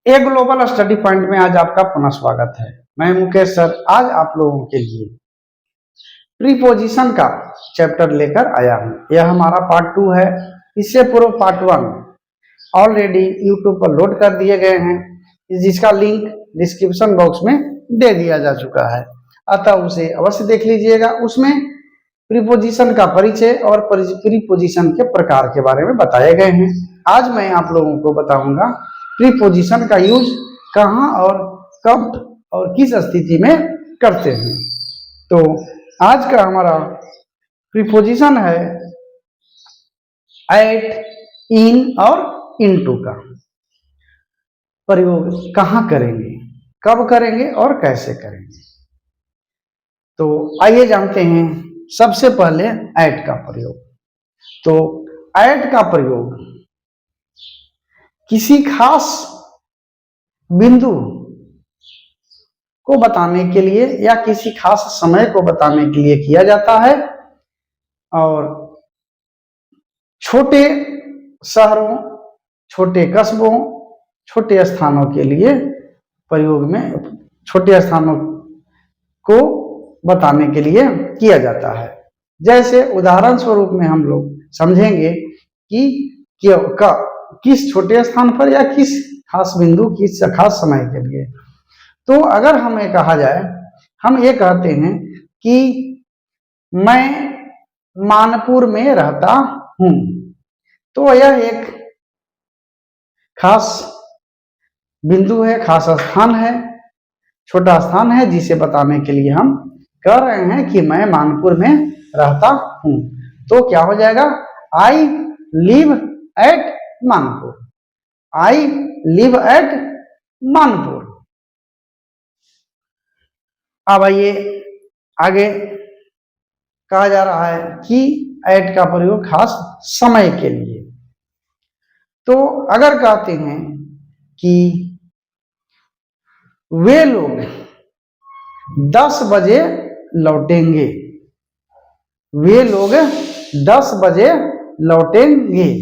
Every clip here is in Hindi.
ए ग्लोबल स्टडी पॉइंट में आज आपका पुनः स्वागत है। मैं मुकेश सर आज आप लोगों के लिए प्रीपोजिशन का चैप्टर लेकर आया हूं। यह हमारा पार्ट 2 है। इससे पूर्व पार्ट 1 ऑलरेडी यूट्यूब पर लोड कर दिए गए हैं, जिसका लिंक डिस्क्रिप्शन बॉक्स में दे दिया जा चुका है, अतः उसे अवश्य देख लीजिएगा। उसमें प्रीपोजिशन का परिचय और प्रीपोजिशन के प्रकार के बारे में बताए गए हैं। आज मैं आप लोगों को बताऊंगा प्रीपोजिशन का यूज कहाँ और कब और किस स्थिति में करते हैं। तो आज का हमारा प्रीपोजिशन है एट, इन और इनटू का प्रयोग कहाँ करेंगे, कब करेंगे और कैसे करेंगे। तो आइए जानते हैं सबसे पहले एट का प्रयोग। तो एट का प्रयोग किसी खास बिंदु को बताने के लिए या किसी खास समय को बताने के लिए किया जाता है, और छोटे शहरों, छोटे कस्बों, छोटे स्थानों के लिए प्रयोग में, छोटे स्थानों को बताने के लिए किया जाता है। जैसे उदाहरण स्वरूप में हम लोग समझेंगे कि किस छोटे स्थान पर या किस खास बिंदु, किस खास समय के लिए। तो अगर हमें कहा जाए, हम ये कहते हैं कि मैं मानपुर में रहता हूं, तो यह एक खास बिंदु है, खास स्थान है, छोटा स्थान है, जिसे बताने के लिए हम कह रहे हैं कि मैं मानपुर में रहता हूं। तो क्या हो जाएगा, I live at Manpur, I live at Manpur. अब आइए आगे कहा जा रहा है कि एट का प्रयोग खास समय के लिए। तो अगर कहते हैं कि वे लोग 10 बजे लौटेंगे, वे लोग 10 बजे लौटेंगे,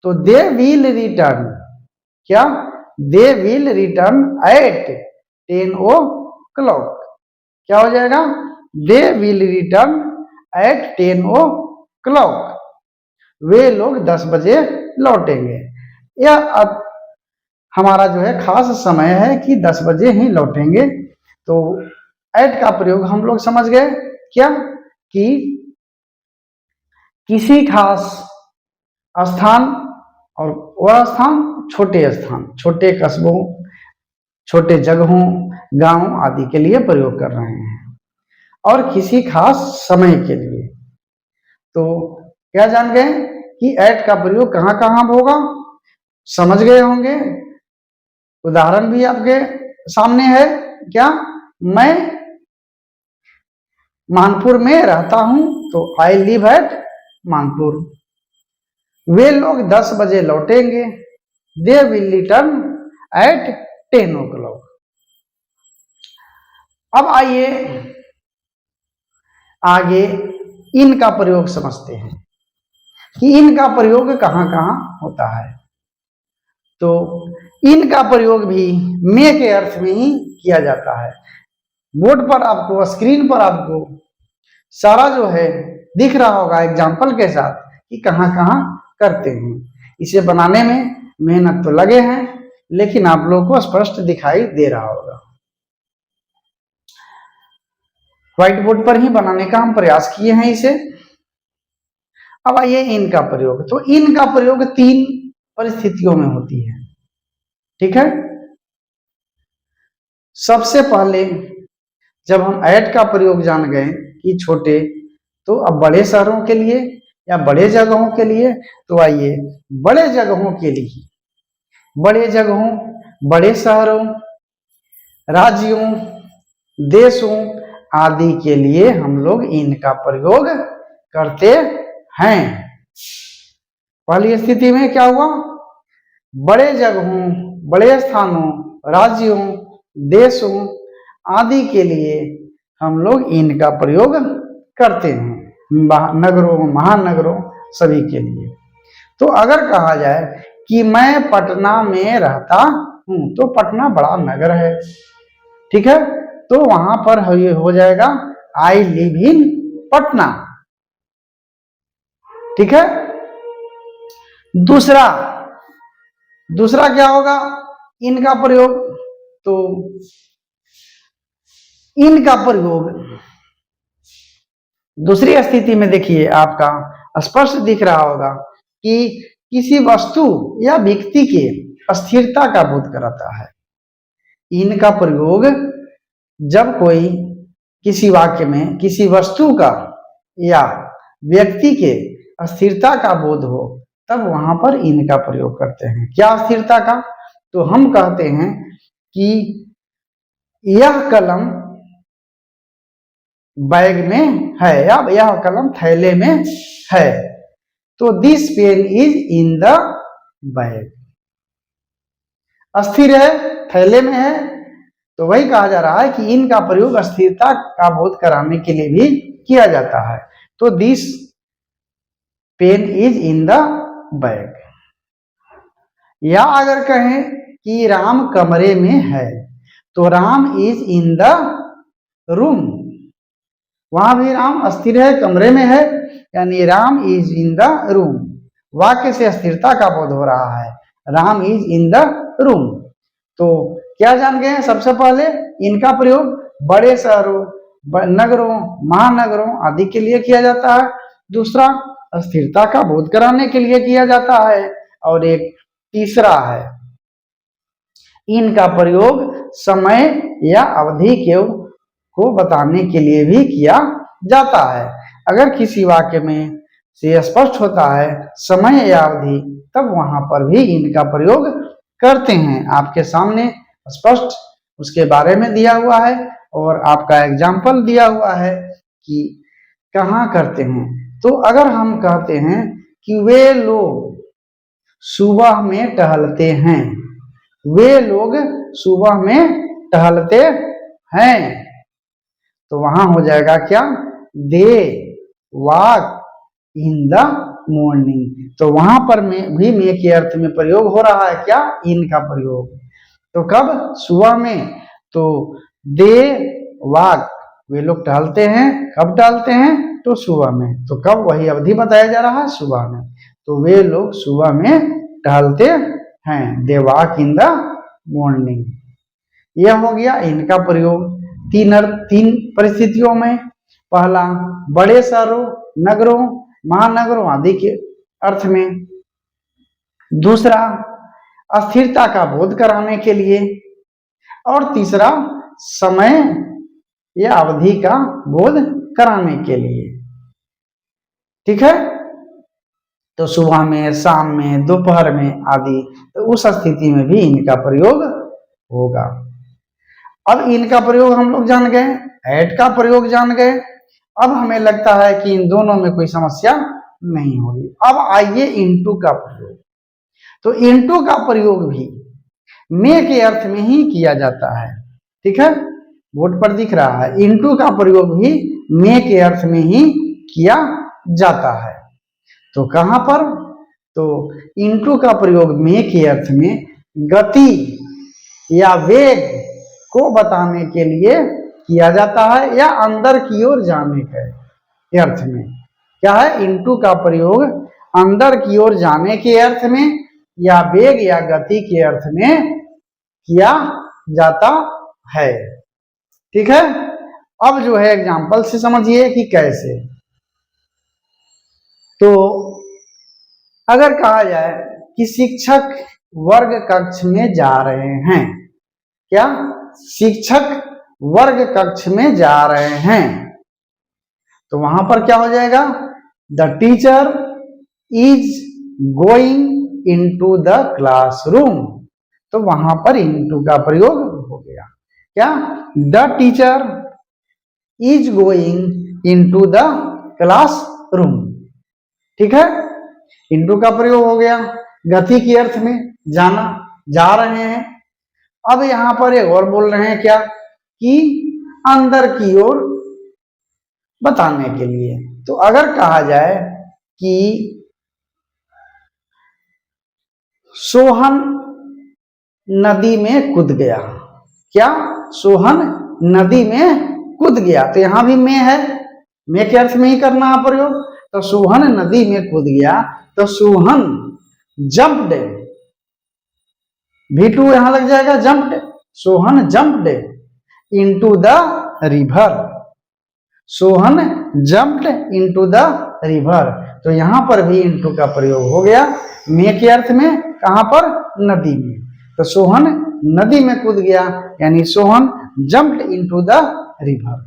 तो दे विल रिटर्न, क्या, दे विल रिटर्न एट 10 o'clock। क्या हो जाएगा, they will return at 10 o'clock, वे लोग 10 बजे लौटेंगे। यह अब हमारा जो है खास समय है कि 10 बजे ही लौटेंगे। तो एट का प्रयोग हम लोग समझ गए, क्या, कि किसी खास स्थान, और वह स्थान छोटे स्थान, छोटे कस्बों, छोटे जगहों, गांव आदि के लिए प्रयोग कर रहे हैं, और किसी खास समय के लिए। तो क्या जान गए कि एट का प्रयोग कहां कहां होगा, समझ गए होंगे। उदाहरण भी आपके सामने है, क्या, मैं मानपुर में रहता हूं, तो आई लिव एट मानपुर। वे लोग 10 बजे लौटेंगे, दे विल रिटर्न एट 10 o'clock। अब आइए आगे इन का प्रयोग समझते हैं कि इन का प्रयोग कहां कहां होता है। तो इन का प्रयोग भी मे के अर्थ में ही किया जाता है। बोर्ड पर आपको, स्क्रीन पर आपको सारा जो है दिख रहा होगा एग्जाम्पल के साथ कि कहां कहां करते हैं। इसे बनाने में मेहनत तो लगे हैं, लेकिन आप लोगों को स्पष्ट दिखाई दे रहा होगा। व्हाइट बोर्ड पर ही बनाने का हम प्रयास किए हैं इसे। अब आइए इन का प्रयोग। तो इन का प्रयोग 3 परिस्थितियों में होती है, ठीक है। सबसे पहले जब हम एट का प्रयोग जान गए कि छोटे, तो अब बड़े शहरों के लिए या बड़े जगहों के लिए, तो आइए बड़े जगहों के लिए, बड़े जगहों, बड़े शहरों, राज्यों, देशों आदि के लिए हम लोग इन का प्रयोग करते हैं। पहली स्थिति में क्या हुआ, बड़े जगहों, बड़े स्थानों, राज्यों, देशों आदि के लिए हम लोग इन का प्रयोग करते हैं, नगरों, महानगरों सभी के लिए। तो अगर कहा जाए कि मैं पटना में रहता हूं, तो पटना बड़ा नगर है। ठीक है, तो वहां पर हो जाएगा आई लिव इन पटना। ठीक है, दूसरा दूसरा क्या होगा, इनका प्रयोग। तो इनका प्रयोग दूसरी स्थिति में देखिए आपका स्पष्ट दिख रहा होगा कि किसी वस्तु या व्यक्ति के अस्थिरता का बोध कराता है। इनका प्रयोग जब कोई किसी वाक्य में किसी वस्तु का या व्यक्ति के अस्थिरता का बोध हो, तब वहां पर इनका प्रयोग करते हैं। क्या अस्थिरता का, तो हम कहते हैं कि यह कलम बैग में है या यह कलम थैले में है, तो this pen is in the bag. अस्थिर है, थैले में है, तो वही कहा जा रहा है कि इनका प्रयोग अस्थिरता का बोध कराने के लिए भी किया जाता है। तो this pen is in the bag. या अगर कहें कि राम कमरे में है, तो Ram is in the room. वहां भी राम अस्थिर है, कमरे में है, यानी Ram is in the room. वाक्य से अस्थिरता का बोध हो रहा है, Ram is in the room. तो क्या जान गए हैं, सबसे पहले इनका प्रयोग बड़े शहरों, नगरों, महानगरों आदि के लिए किया जाता है। दूसरा अस्थिरता का बोध कराने के लिए किया जाता है। और एक तीसरा है, इनका प्रयोग समय या अवधि को बताने के लिए भी किया जाता है। अगर किसी वाक्य में से स्पष्ट होता है समय या अवधि, तब वहां पर भी इनका प्रयोग करते हैं। आपके सामने स्पष्ट उसके बारे में दिया हुआ है और आपका एग्जाम्पल दिया हुआ है कि कहाँ करते हैं। तो अगर हम कहते हैं कि वे लोग सुबह में टहलते हैं, वे लोग सुबह में टहलते हैं, तो वहां हो जाएगा क्या, they walk in the morning. तो वहां पर भी मे के अर्थ में प्रयोग हो रहा है क्या, इन का प्रयोग। तो कब, सुबह में, तो दे वॉक, वे लोग टहलते हैं, कब टहलते हैं, तो सुबह में। तो कब, वही अवधि बताया जा रहा है, सुबह में। तो वे लोग सुबह में टहलते हैं, they walk in the morning. यह हो गया इनका प्रयोग तीन परिस्थितियों में। पहला बड़े शहरों, नगरों, महानगरों आदि के अर्थ में। दूसरा अस्थिरता का बोध कराने के लिए। और तीसरा समय या अवधि का बोध कराने के लिए। ठीक है, तो सुबह में, शाम में, दोपहर में आदि, तो उस स्थिति में भी इनका प्रयोग होगा। अब इनका प्रयोग हम लोग जान गए, एट का प्रयोग जान गए। अब हमें लगता है कि इन दोनों में कोई समस्या नहीं होगी। अब आइए इनटू का प्रयोग। तो इनटू का प्रयोग भी मे के अर्थ में ही किया जाता है। ठीक है, बोर्ड पर दिख रहा है, इनटू का प्रयोग भी मे के अर्थ में ही किया जाता है। तो कहां पर, तो इनटू का प्रयोग मे के अर्थ में गति या वेग को बताने के लिए किया जाता है, या अंदर की ओर जाने के अर्थ में। क्या है, इनटू का प्रयोग अंदर की ओर जाने के अर्थ में या वेग या गति के अर्थ में किया जाता है। ठीक है, अब जो है एग्जाम्पल से समझिए कि कैसे। तो अगर कहा जाए कि शिक्षक वर्ग कक्ष में जा रहे हैं, क्या, शिक्षक वर्ग कक्ष में जा रहे हैं, तो वहां पर क्या हो जाएगा, the teacher is going into the classroom. तो वहां पर इनटू का प्रयोग हो गया। क्या, the teacher is going into the classroom. ठीक है, इनटू का प्रयोग हो गया गति के अर्थ में, जाना, जा रहे हैं। अब यहां पर एक और बोल रहे हैं क्या, कि अंदर की ओर बताने के लिए। तो अगर कहा जाए कि सोहन नदी में कूद गया। क्या? सोहन नदी में कूद गया। तो यहां भी में है, में के अर्थ में ही करना है प्रयोग। तो सोहन नदी में कूद गया, तो सोहन जंप्ड, V2 यहां लग जाएगा, jumped. Sohan jumped into the river. Sohan jumped into the river. तो यहां पर भी इनटू का प्रयोग हो गया, में के अर्थ में। कहां पर? नदी में। तो सोहन नदी में कूद गया, यानी Sohan jumped into the river.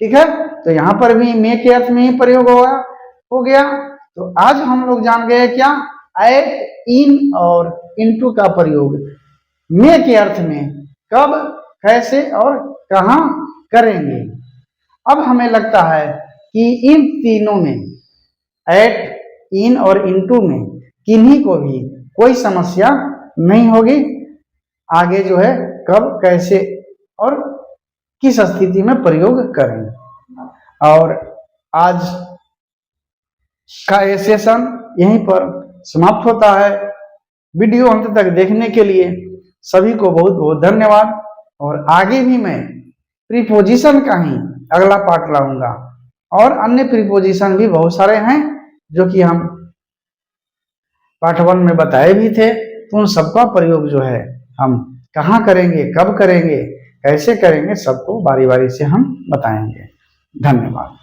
ठीक है, तो यहां पर भी में के अर्थ में ही प्रयोग हो गया। तो आज हम लोग जान गए क्या? एट, इन और इनटू का प्रयोग में के अर्थ में कब, कैसे और कहां करेंगे। अब हमें लगता है कि इन तीनों में, एट, इन और इनटू में किन्हीं को भी कोई समस्या नहीं होगी। आगे जो है कब, कैसे और किस स्थिति में प्रयोग करें। और आज का ये सेशन यहीं पर समाप्त होता है। वीडियो अंत तक देखने के लिए सभी को बहुत बहुत धन्यवाद। और आगे भी मैं प्रीपोजिशन का ही अगला पार्ट लाऊंगा, और अन्य प्रीपोजिशन भी बहुत सारे हैं जो कि हम पार्ट 1 में बताए भी थे। तो उन सबका प्रयोग जो है हम कहाँ करेंगे, कब करेंगे, कैसे करेंगे, सबको बारी बारी से हम बताएंगे। धन्यवाद।